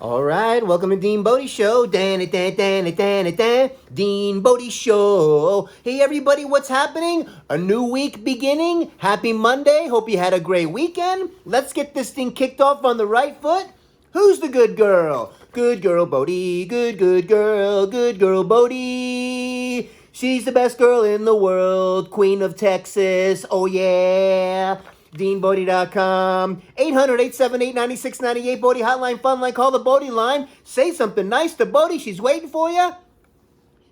All right, welcome to DeanBodi Show. DeanBodi Show. Hey everybody, what's happening? A new week beginning. Happy Monday. Hope you had a great weekend. Let's get this thing kicked off on the right foot. Who's the good girl? Good girl Bodhi. Good girl. Good girl Bodhi. She's the best girl in the world. Queen of Texas. Oh yeah. DeanBodi.com, 800-878-9698, Bodhi Hotline, Fun Line, call the Bodhi line. Say something nice to Bodhi, she's waiting for you.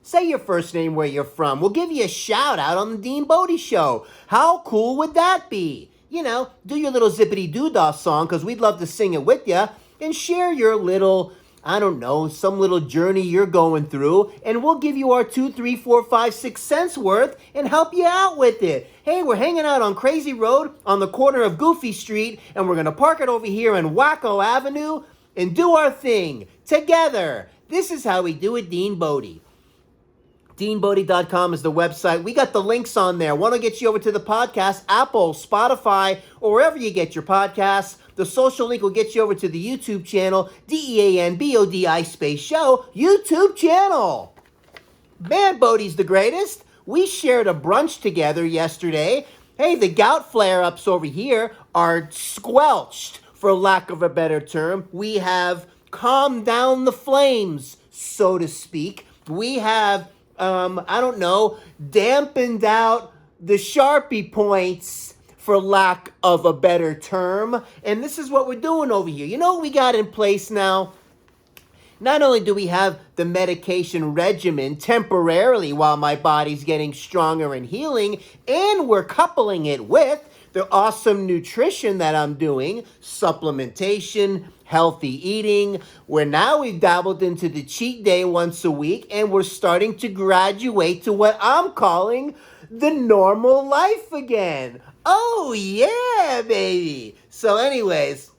Say your first name, where you're from. We'll give you a shout out on the DeanBodi Show. How cool would that be? You know, do your little zippity-doo-dah song, because we'd love to sing it with you, and share your little, I don't know, some little journey you're going through, and we'll give you our 2, 3, 4, 5, 6 cents worth and help you out with it. Hey, we're hanging out on Crazy Road on the corner of Goofy Street, and we're going to park it over here on Wacko Avenue and do our thing together. This is how we do it, DeanBodi. DeanBodi.com is the website. We got the links on there. Want to get you over to the podcast, Apple, Spotify, or wherever you get your podcasts. The social link will get you over to the YouTube channel, DeanBodi space show, YouTube channel. Man, Bodhi's the greatest. We shared a brunch together yesterday. Hey, the gout flare-ups over here are squelched, for lack of a better term. We have calmed down the flames, so to speak. We have, dampened out the Sharpie points, for lack of a better term. And this is what we're doing over here. You know what we got in place now? Not only do we have the medication regimen temporarily while my body's getting stronger and healing, and we're coupling it with the awesome nutrition that I'm doing, supplementation, healthy eating, where now we've dabbled into the cheat day once a week, and we're starting to graduate to what I'm calling the normal life again. Oh, yeah, baby. So anyways,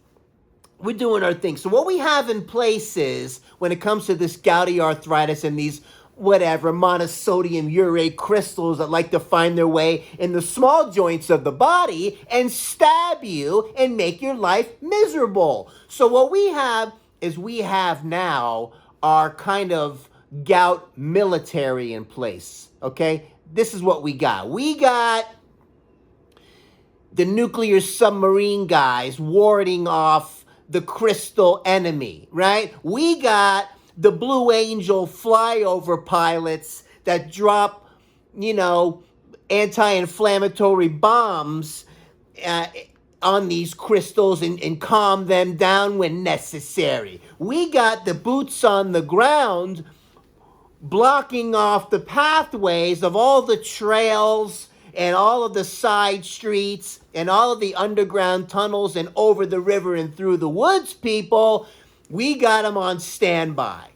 we're doing our thing. So what we have in place is, when it comes to this gouty arthritis and these monosodium urate crystals that like to find their way in the small joints of the body and stab you and make your life miserable. So what we have is now our kind of gout military in place, okay? This is what we got. We got the nuclear submarine guys warding off the crystal enemy, right? We got the Blue Angel flyover pilots that drop, anti-inflammatory bombs on these crystals and calm them down when necessary. We got the boots on the ground blocking off the pathways of all the trails and all of the side streets and all of the underground tunnels and over the river and through the woods, people. We got them on standby.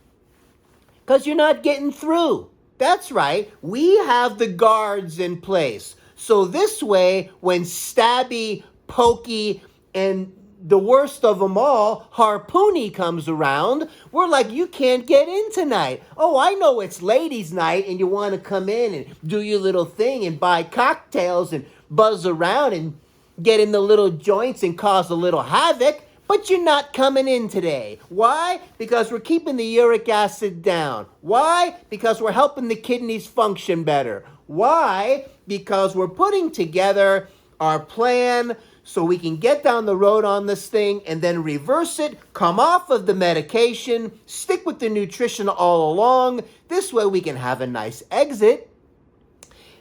Because you're not getting through. That's right. We have the guards in place. So this way, when Stabby, Pokey, and the worst of them all, Harpoony, comes around, we're like, you can't get in tonight. Oh, I know it's ladies' night and you want to come in and do your little thing and buy cocktails and buzz around and get in the little joints and cause a little havoc, but you're not coming in today. Why? Because we're keeping the uric acid down. Why? Because we're helping the kidneys function better. Why? Because we're putting together our plan so we can get down the road on this thing and then reverse it, come off of the medication, stick with the nutrition all along. This way we can have a nice exit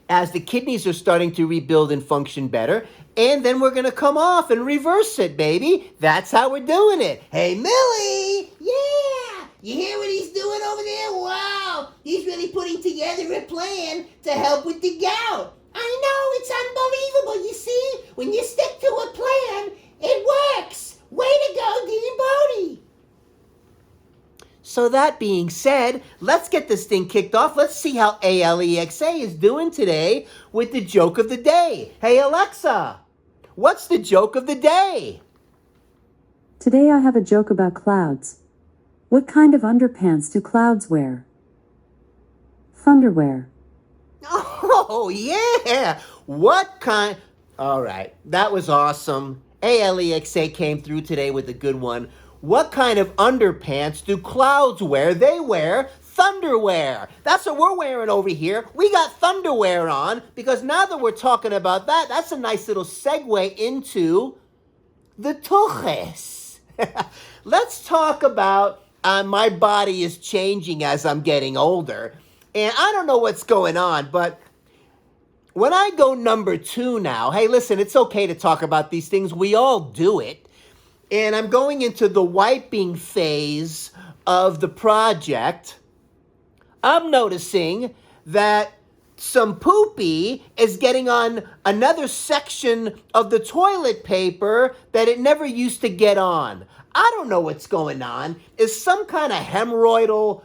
as the kidneys are starting to rebuild and function better. And then we're going to come off and reverse it, baby. That's how we're doing it. Hey, Millie! Yeah! You hear what he's doing over there? Wow! He's really putting together a plan to help with the gout. I know, it's unbelievable. You see, when you stick to a plan, it works. Way to go, DeanBodi. So that being said, let's get this thing kicked off. Let's see how Alexa is doing today with the joke of the day. Hey, Alexa, what's the joke of the day? Today I have a joke about clouds. What kind of underpants do clouds wear? Thunderwear. Oh, yeah. What kind? All right. That was awesome. Alexa came through today with a good one. what kind of underpants do clouds wear? They wear thunderwear. That's what we're wearing over here. We got thunderwear on because now that we're talking about that, that's a nice little segue into the tuches. Let's talk about my body is changing as I'm getting older. And I don't know what's going on, but when I go number 2 now, hey, listen, it's okay to talk about these things. We all do it. And I'm going into the wiping phase of the project. I'm noticing that some poopy is getting on another section of the toilet paper that it never used to get on. I don't know what's going on. It's some kind of hemorrhoidal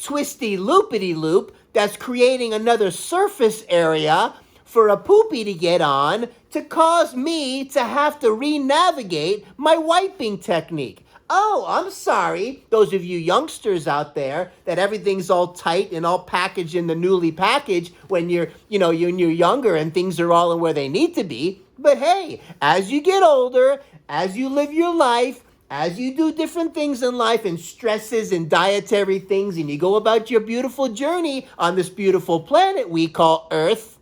twisty loopity-loop that's creating another surface area for a poopy to get on to cause me to have to re-navigate my wiping technique. Oh, I'm sorry, those of you youngsters out there, that everything's all tight and all packaged in the newly packaged when you're younger and things are all in where they need to be. But hey, as you get older, as you live your life, as you do different things in life and stresses and dietary things, and you go about your beautiful journey on this beautiful planet we call Earth,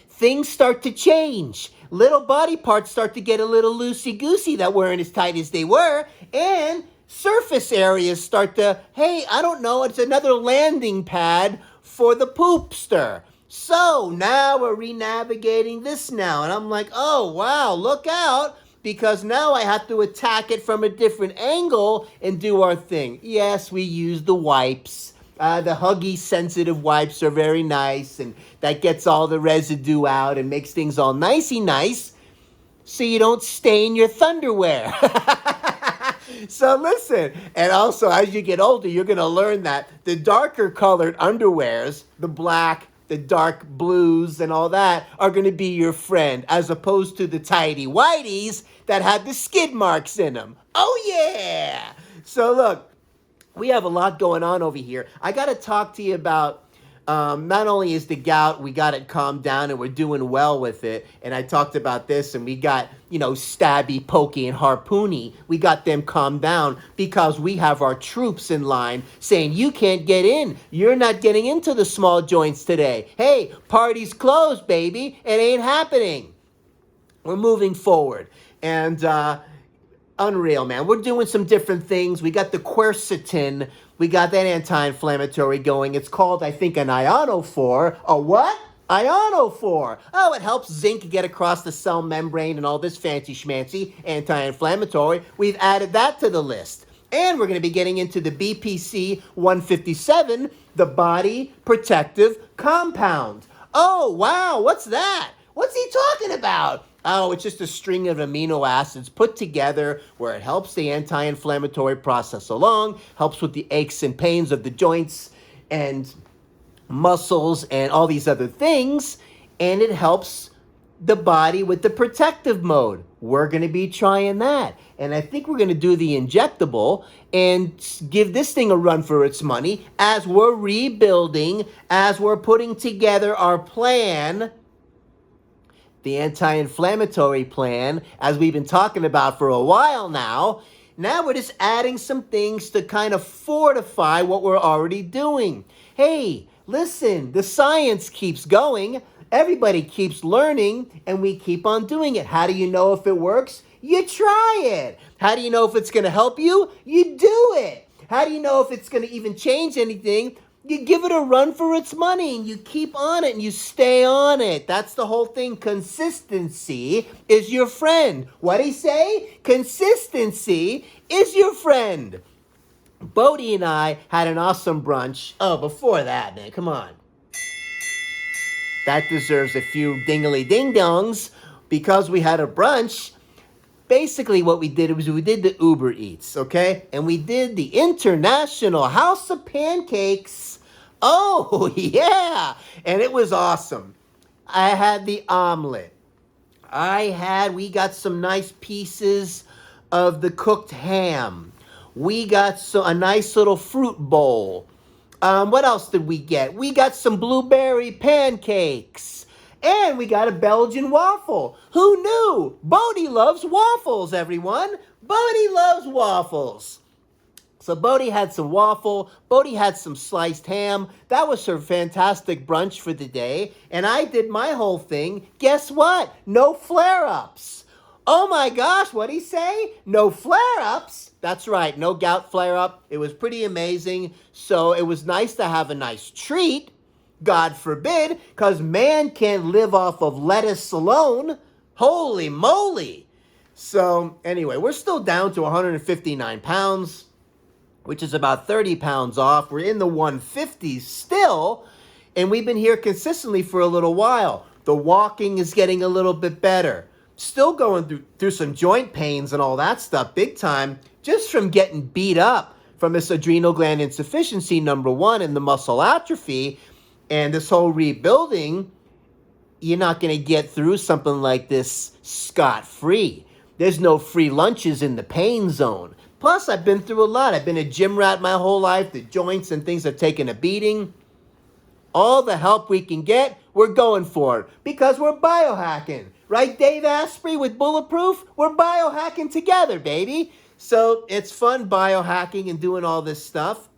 things start to change. Little body parts start to get a little loosey-goosey that weren't as tight as they were, and surface areas start to, hey, I don't know, it's another landing pad for the poopster. So now we're re-navigating this now, and I'm like, oh, wow, look out, because now I have to attack it from a different angle and do our thing. Yes, we use the wipes. The huggy sensitive wipes are very nice, and that gets all the residue out and makes things all nicey nice so you don't stain your thunderwear. So listen, and also as you get older, you're going to learn that the darker colored underwears, the black, the dark blues and all that, are going to be your friend, as opposed to the tidy whities that have the skid marks in them. Oh yeah! So look, we have a lot going on over here. I got to talk to you about, not only is the gout, we got it calmed down and we're doing well with it. And I talked about this, and we got, Stabby, Pokey, and Harpoony. We got them calmed down because we have our troops in line saying, you can't get in. You're not getting into the small joints today. Hey, party's closed, baby. It ain't happening. We're moving forward. And, unreal, man. We're doing some different things. We got the quercetin. We got that anti-inflammatory going. It's called, I think, an ionophore. A what? Ionophore. Oh, it helps zinc get across the cell membrane and all this fancy schmancy anti-inflammatory. We've added that to the list. And we're going to be getting into the BPC 157, the body protective compound. Oh, wow. What's that? What's he talking about? Oh, it's just a string of amino acids put together where it helps the anti-inflammatory process along, helps with the aches and pains of the joints and muscles and all these other things, and it helps the body with the protective mode. We're going to be trying that. And I think we're going to do the injectable and give this thing a run for its money as we're rebuilding, as we're putting together our plan, the anti-inflammatory plan, as we've been talking about for a while now. Now we're just adding some things to kind of fortify what we're already doing. Hey, listen, the science keeps going. Everybody keeps learning, and we keep on doing it. How do you know if it works? You try it. How do you know if it's going to help you? You do it. How do you know if it's going to even change anything? You give it a run for its money, and you keep on it, and you stay on it. That's the whole thing. Consistency is your friend. What'd he say? Consistency is your friend. Bodie and I had an awesome brunch. Oh, before that, man, come on. That deserves a few dingly-ding-dongs because we had a brunch. Basically, what we did was we did the Uber Eats, okay? And we did the International House of Pancakes. Oh, yeah. And it was awesome. I had the omelet. We got some nice pieces of the cooked ham. We got a nice little fruit bowl. What else did we get? We got some blueberry pancakes. And we got a Belgian waffle. Who knew? Bodie loves waffles, everyone. Bodhi loves waffles. So Bodhi had some waffle. Bodhi had some sliced ham. That was her fantastic brunch for the day. And I did my whole thing. Guess what? No flare-ups. Oh my gosh, what'd he say? No flare-ups? That's right, no gout flare-up. It was pretty amazing. So it was nice to have a nice treat. God forbid, because man can't live off of lettuce alone. Holy moly. So anyway, we're still down to 159 pounds, which is about 30 pounds off. We're in the 150s still, and we've been here consistently for a little while. The walking is getting a little bit better. Still going through some joint pains and all that stuff big time, just from getting beat up from this adrenal gland insufficiency, number one, and the muscle atrophy, and this whole rebuilding. You're not going to get through something like this scot-free. There's no free lunches in the pain zone. Plus, I've been through a lot. I've been a gym rat my whole life. The joints and things have taken a beating. All the help we can get, we're going for it because we're biohacking. Right, Dave Asprey with Bulletproof? We're biohacking together, baby. So it's fun biohacking and doing all this stuff.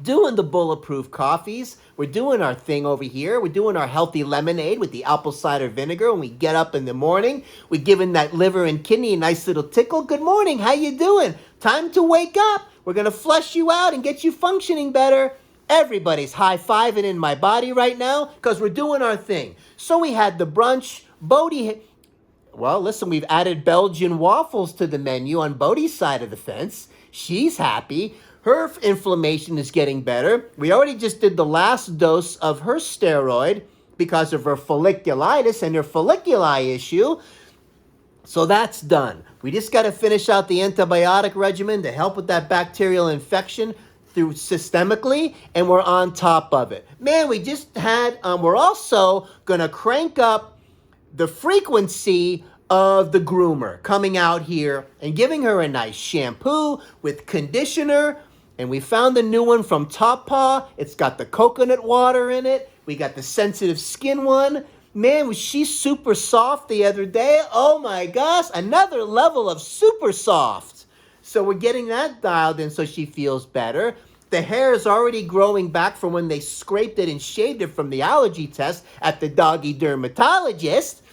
Doing the Bulletproof coffees. We're doing our thing over here. We're doing our healthy lemonade with the apple cider vinegar when we get up in the morning. We're giving that liver and kidney a nice little tickle. Good morning. How you doing? Time to wake up. We're going to flush you out and get you functioning better. Everybody's high-fiving in my body right now because we're doing our thing. So we had the brunch. Bodhi, well, listen, we've added Belgian waffles to the menu on Bodhi's side of the fence. She's happy. Her inflammation is getting better. We already just did the last dose of her steroid because of her folliculitis and her folliculi issue. So that's done. We just got to finish out the antibiotic regimen to help with that bacterial infection through systemically, and we're on top of it. Man, we just had, we're also going to crank up the frequency of the groomer coming out here and giving her a nice shampoo with conditioner. And we found the new one from Top Paw. It's got the coconut water in it. We got the sensitive skin one. Man, was she super soft the other day. Oh my gosh, another level of super soft. So we're getting that dialed in so she feels better. The hair is already growing back from when they scraped it and shaved it from the allergy test at the doggy dermatologist.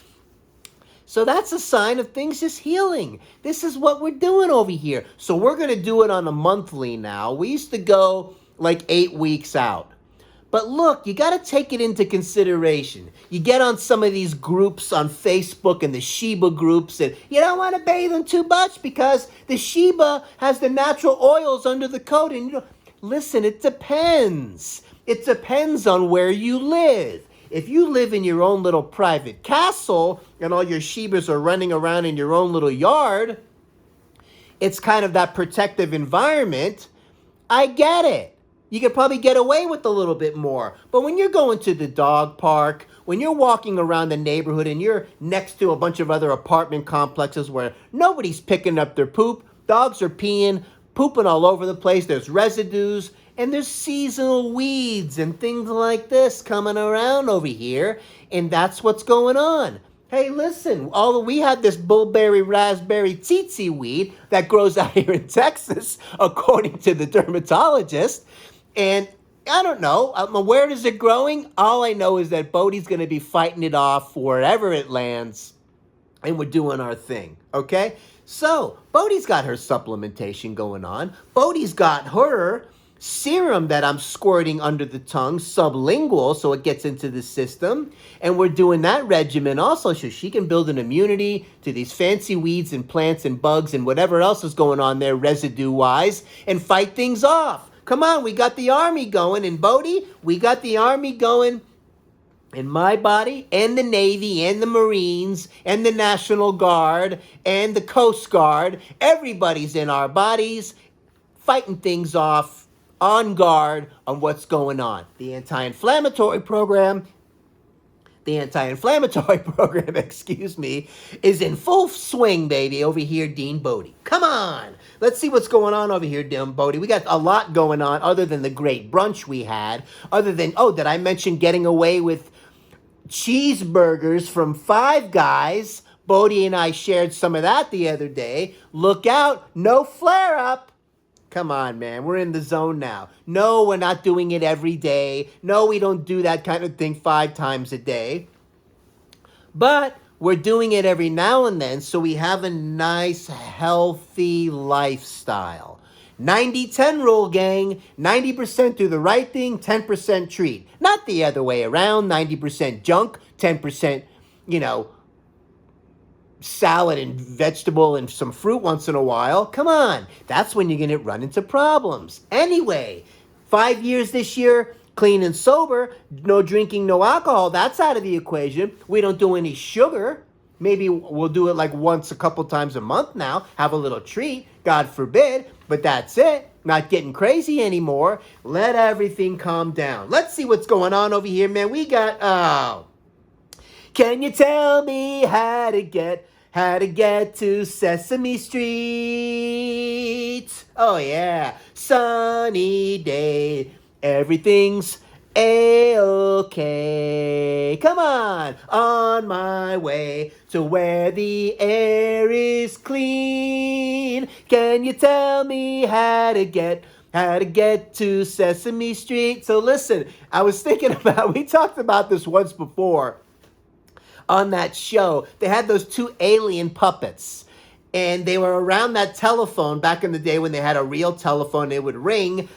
So that's a sign of things just healing. This is what we're doing over here. So we're going to do it on a monthly now. We used to go like 8 weeks out. But look, you got to take it into consideration. You get on some of these groups on Facebook and the Sheba groups, and you don't want to bathe them too much because the Sheba has the natural oils under the coat. And you know, listen, it depends. It depends on where you live. If you live in your own little private castle and all your Shebas are running around in your own little yard, it's kind of that protective environment. I get it. You could probably get away with a little bit more. But when you're going to the dog park, when you're walking around the neighborhood and you're next to a bunch of other apartment complexes where nobody's picking up their poop, dogs are peeing, pooping all over the place, there's residues, and there's seasonal weeds and things like this coming around over here, and that's what's going on. Hey, listen, we had this bullberry raspberry tsetse weed that grows out here in Texas, according to the dermatologist, and I don't know, where is it growing? All I know is that Bodhi's going to be fighting it off wherever it lands, and we're doing our thing, okay? So, Bodhi's got her supplementation going on. Bodhi's got her serum that I'm squirting under the tongue, sublingual, so it gets into the system. And we're doing that regimen also so she can build an immunity to these fancy weeds and plants and bugs and whatever else is going on there residue-wise and fight things off. Come on, we got the army going. And Bodhi, we got the army going in my body and the Navy and the Marines and the National Guard and the Coast Guard. Everybody's in our bodies fighting things off, on guard on what's going on. The anti-inflammatory program, is in full swing, baby, over here, DeanBodi. Come on. Let's see what's going on over here, DeanBodi. We got a lot going on other than the great brunch we had. Other than, did I mention getting away with cheeseburgers from Five Guys Bodie and I shared some of that the other day. Look out, no flare up. Come on, man. We're in the zone now. No, we're not doing it every day. No, we don't do that kind of thing 5 times a day. But we're doing it every now and then so we have a nice, healthy lifestyle. 90-10 rule, gang. 90% do the right thing, 10% treat. Not the other way around. 90% junk, 10%, salad and vegetable and some fruit once in a while. Come on. That's when you're going to run into problems. Anyway, 5 years this year, clean and sober, no drinking, no alcohol. That's out of the equation. We don't do any sugar. Maybe we'll do it like once a couple times a month now. Have a little treat, God forbid. But that's it. Not getting crazy anymore. Let everything calm down. Let's see what's going on over here, man. We got, can you tell me how to get to Sesame Street? Oh, yeah. Sunny day. Everything's A-okay. Come on my way to where the air is clean. Can you tell me how to get to Sesame Street? So listen, I was thinking about, we talked about this once before on that show. They had those 2 alien puppets. And they were around that telephone back in the day when they had a real telephone. It would ring.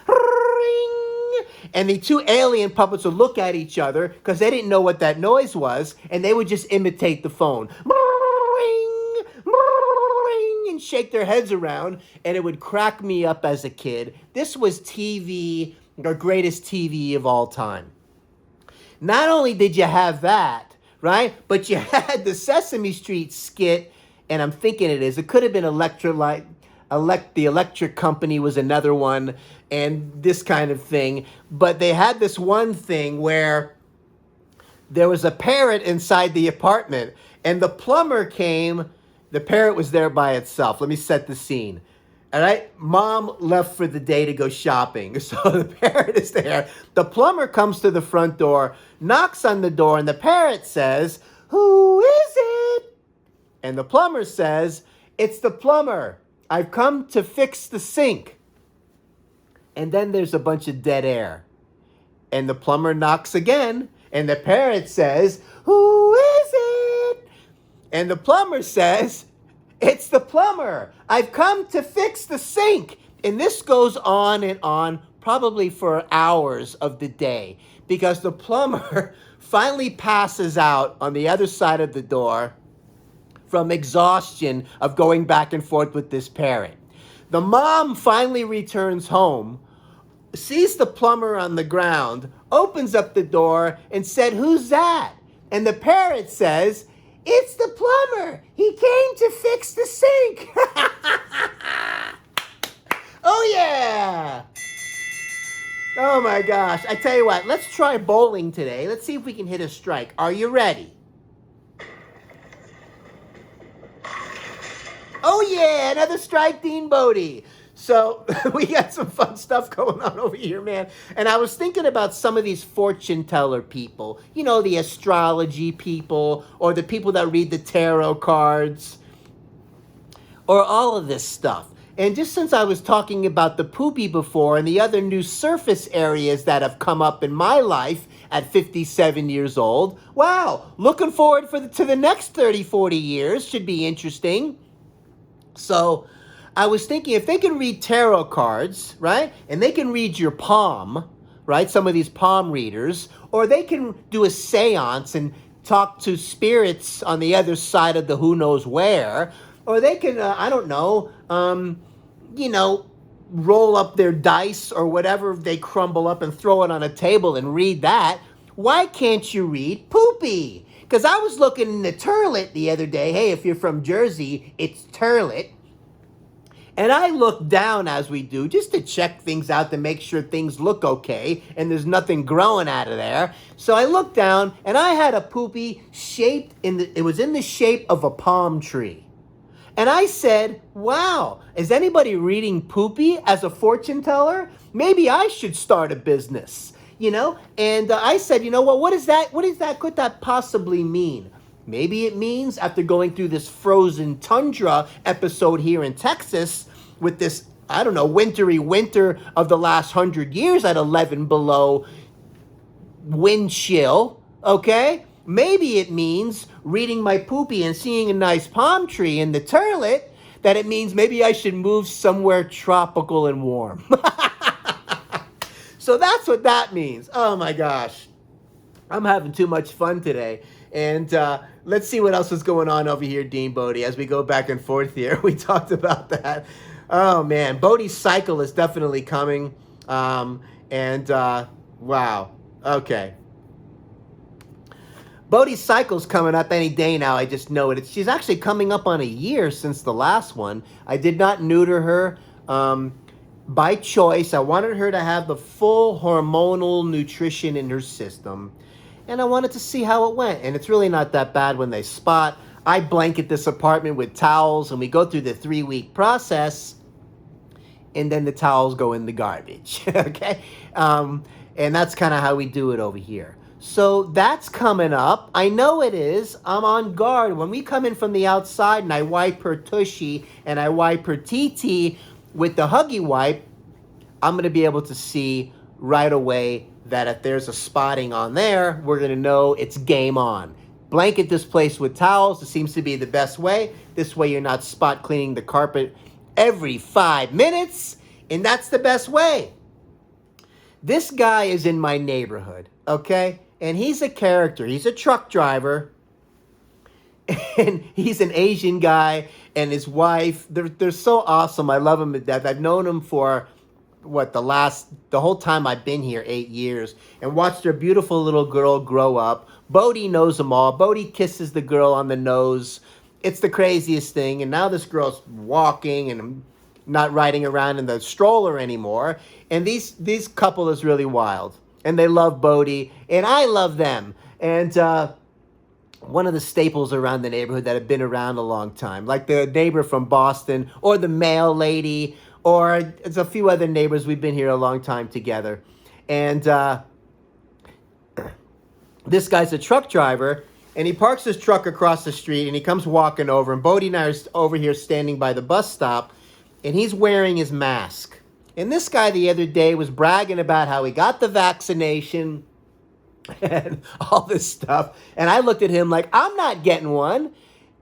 And the 2 alien puppets would look at each other because they didn't know what that noise was. And they would just imitate the phone. And shake their heads around. And it would crack me up as a kid. This was TV, the greatest TV of all time. Not only did you have that, right? But you had the Sesame Street skit. And I'm thinking it could have been the electric company was another one, and this kind of thing. But they had this one thing where there was a parrot inside the apartment, and the plumber came. The parrot was there by itself. Let me set the scene. All right, Mom left for the day to go shopping, so the parrot is there. The plumber comes to the front door, knocks on the door, and the parrot says, "Who is it?" And the plumber says, "It's the plumber. I've come to fix the sink." And then there's a bunch of dead air. And the plumber knocks again, and the parrot says, "Who is it?" And the plumber says, "It's the plumber. I've come to fix the sink." And this goes on, probably for hours of the day, because the plumber finally passes out on the other side of the door from exhaustion of going back and forth with this parrot. The mom finally returns home, sees the plumber on the ground, opens up the door and said, "Who's that?" And the parrot says, "It's the plumber. He came to fix the sink." Oh, yeah. Oh, my gosh. I tell you what, let's try bowling today. Let's see if we can hit a strike. Are you ready? Oh, yeah, another strike, DeanBodi. So we got some fun stuff going on over here, man. And I was thinking about some of these fortune teller people, the astrology people, or the people that read the tarot cards, or all of this stuff. And just since I was talking about the poopy before and the other new surface areas that have come up in my life at 57 years old, wow, looking forward to the next 30, 40 years. Should be interesting. So I was thinking, if they can read tarot cards, right, and they can read your palm, right, some of these palm readers, or they can do a seance and talk to spirits on the other side of the who knows where, or they can, roll up their dice or whatever they crumble up and throw it on a table and read that. Why can't you read poopy? Because I was looking in the Turlet the other day. Hey, if you're from Jersey, it's Turlet. And I looked down, as we do, just to check things out, to make sure things look okay and there's nothing growing out of there. So I looked down and I had a poopy it was in the shape of a palm tree. And I said, wow, is anybody reading poopy as a fortune teller? Maybe I should start a business, And I said, what is that? What is that? Could that possibly mean? Maybe it means after going through this frozen tundra episode here in Texas with this, I don't know, wintry winter of the last 100 years at 11 below wind chill, okay? Maybe it means reading my poopy and seeing a nice palm tree in the toilet, that it means maybe I should move somewhere tropical and warm. So that's what that means. Oh my gosh. I'm having too much fun today. And let's see what else is going on over here, DeanBodi, as we go back and forth here. We talked about that. Oh, man. Bodi's cycle is definitely coming. Wow. Okay. Bodi's cycle's coming up any day now. I just know it. She's actually coming up on a year since the last one. I did not neuter her by choice. I wanted her to have the full hormonal nutrition in her system. And I wanted to see how it went. And it's really not that bad when they spot. I blanket this apartment with towels, and we go through the 3-week process, and then the towels go in the garbage, okay? And that's kind of how we do it over here. So that's coming up. I know it is. I'm on guard. When we come in from the outside and I wipe her tushy and I wipe her TT with the Huggy Wipe, I'm going to be able to see right away that if there's a spotting on there, we're going to know it's game on. Blanket this place with towels. It seems to be the best way. This way you're not spot cleaning the carpet every 5 minutes, and that's the best way. This guy is in my neighborhood, okay? And he's a character. He's a truck driver, and he's an Asian guy, and his wife, they're so awesome. I love them to death. I've known him for the whole time I've been here, 8 years, and watched their beautiful little girl grow up. Bodi knows them all. Bodi kisses the girl on the nose. It's the craziest thing. And now this girl's walking and not riding around in the stroller anymore. And these couple is really wild. And they love Bodi, and I love them. And one of the staples around the neighborhood that have been around a long time, like the neighbor from Boston or the mail lady, or it's a few other neighbors. We've been here a long time together. And this guy's a truck driver, and he parks his truck across the street, and he comes walking over. And Bodi and I are over here standing by the bus stop, and he's wearing his mask. And this guy the other day was bragging about how he got the vaccination and all this stuff. And I looked at him like, I'm not getting one.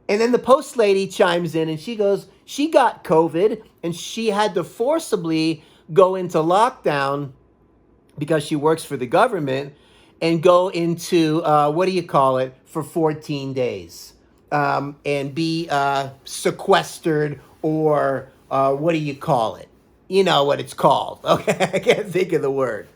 And then the post lady chimes in, and she goes, she got COVID, and she had to forcibly go into lockdown because she works for the government, and go into, for 14 days and be sequestered, or You know what it's called. Okay, I can't think of the word.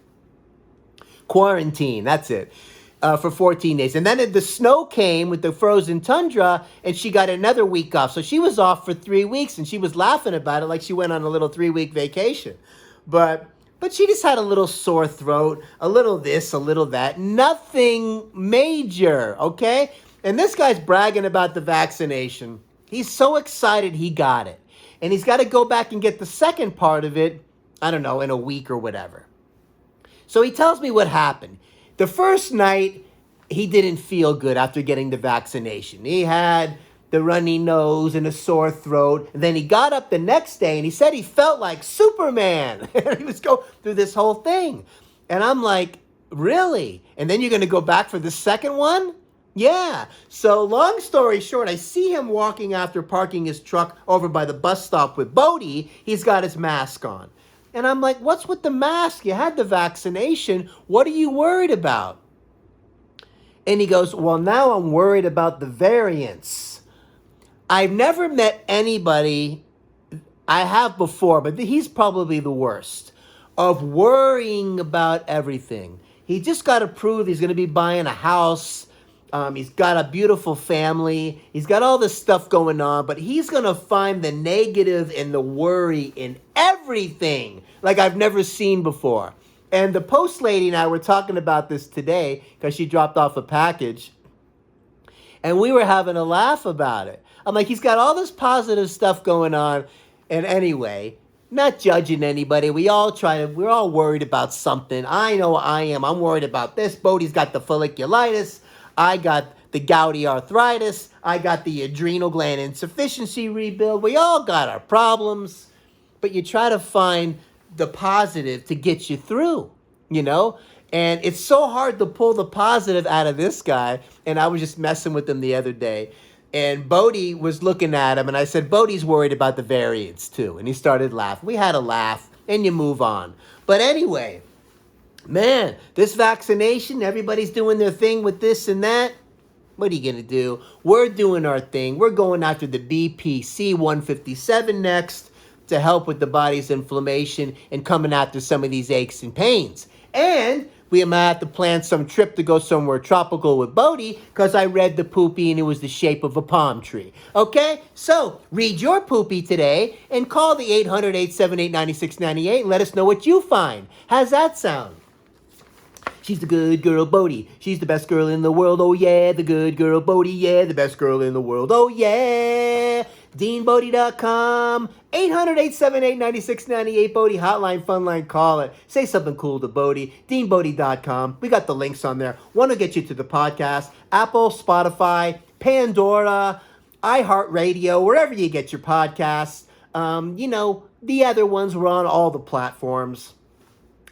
Quarantine, that's it. For 14 days. And then the snow came with the frozen tundra, and she got another week off. So she was off for 3 weeks, and she was laughing about it like she went on a little 3-week vacation. But she just had a little sore throat, a little this, a little that. Nothing major, okay? And this guy's bragging about the vaccination. He's so excited he got it. And he's got to go back and get the second part of it, I don't know, in a week or whatever. So he tells me what happened. The first night, he didn't feel good after getting the vaccination. He had the runny nose and a sore throat. And then he got up the next day, and he said he felt like Superman. He was going through this whole thing. And I'm like, really? And then you're going to go back for the second one? Yeah. So long story short, I see him walking after parking his truck over by the bus stop with Bodi. He's got his mask on. And I'm like, what's with the mask? You had the vaccination. What are you worried about? And he goes, well, now I'm worried about the variants. I've never met anybody, I have before, but he's probably the worst, of worrying about everything. He just got approved. He's going to be buying a house. He's got a beautiful family. He's got all this stuff going on, but he's going to find the negative and the worry in everything like I've never seen before. And the post lady and I were talking about this today because she dropped off a package, and we were having a laugh about it. I'm like, he's got all this positive stuff going on. And anyway, not judging anybody. We're all worried about something. I know I am. I'm worried about this. Bodi's got the folliculitis. I got the gouty arthritis. I got the adrenal gland insufficiency rebuild. We all got our problems, but you try to find the positive to get you through, you know? And it's so hard to pull the positive out of this guy. And I was just messing with him the other day. And Bodhi was looking at him, and I said, Bodhi's worried about the variants too. And he started laughing. We had a laugh, and you move on. But anyway, man, this vaccination, everybody's doing their thing with this and that. What are you going to do? We're doing our thing. We're going after the BPC 157 next to help with the body's inflammation and coming after some of these aches and pains. And we might have to plan some trip to go somewhere tropical with Bodhi because I read the poopy and it was the shape of a palm tree. Okay? So, read your poopy today and call the 800-878-9698 and let us know what you find. How's that sound? She's the good girl, Bodhi. She's the best girl in the world. Oh, yeah. The good girl, Bodhi. Yeah, the best girl in the world. Oh, yeah. DeanBodi.com. 800-878-9698. Bodhi hotline, fun line, call it. Say something cool to Bodhi. DeanBodi.com. We got the links on there. Want to get you to the podcast. Apple, Spotify, Pandora, iHeartRadio, wherever you get your podcasts. The other ones were on all the platforms.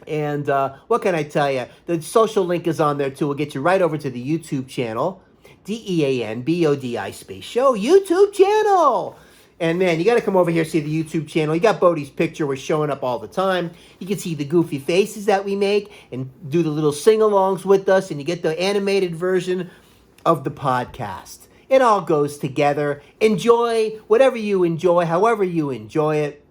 And what can I tell you? The social link is on there, too. We'll get you right over to the YouTube channel. DeanBodi space show. YouTube channel. And, man, you got to come over here see the YouTube channel. You got Bodhi's picture. We're showing up all the time. You can see the goofy faces that we make and do the little sing-alongs with us. And you get the animated version of the podcast. It all goes together. Enjoy whatever you enjoy, however you enjoy it.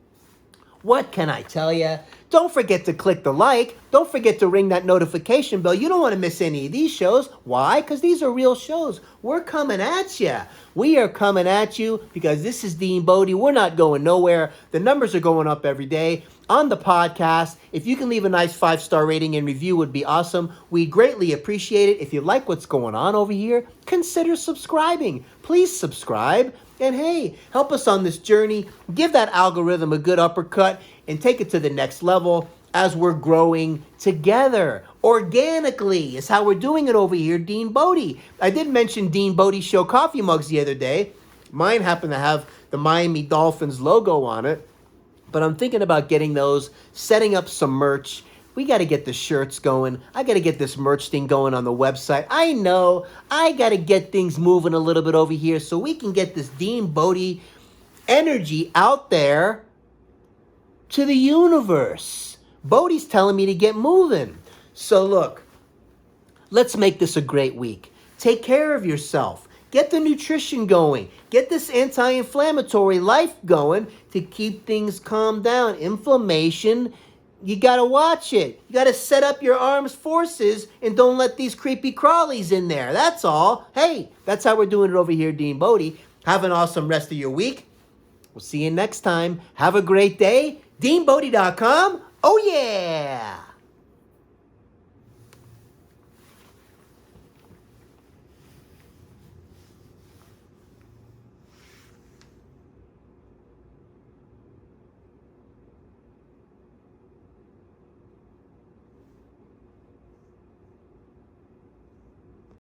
What can I tell you? Don't forget to click the like. Don't forget to ring that notification bell. You don't want to miss any of these shows. Why? Because these are real shows. We're coming at you. We are coming at you because this is DeanBodi. We're not going nowhere. The numbers are going up every day on the podcast. If you can leave a nice 5-star rating and review would be awesome. We greatly appreciate it. If you like what's going on over here, consider subscribing. Please subscribe. And hey, help us on this journey. Give that algorithm a good uppercut and take it to the next level as we're growing together. Organically is how we're doing it over here, DeanBodi. I did mention DeanBodi Show coffee mugs the other day. Mine happen to have the Miami Dolphins logo on it. But I'm thinking about getting those, setting up some merch. We got to get the shirts going. I got to get this merch thing going on the website. I know. I got to get things moving a little bit over here so we can get this DeanBodi energy out there to the universe. Bodhi's telling me to get moving. So look, let's make this a great week. Take care of yourself. Get the nutrition going. Get this anti-inflammatory life going to keep things calmed down. Inflammation, you got to watch it. You got to set up your armed forces and don't let these creepy crawlies in there. That's all. Hey, that's how we're doing it over here, DeanBodi. Have an awesome rest of your week. We'll see you next time. Have a great day. DeanBodi.com. Oh, yeah.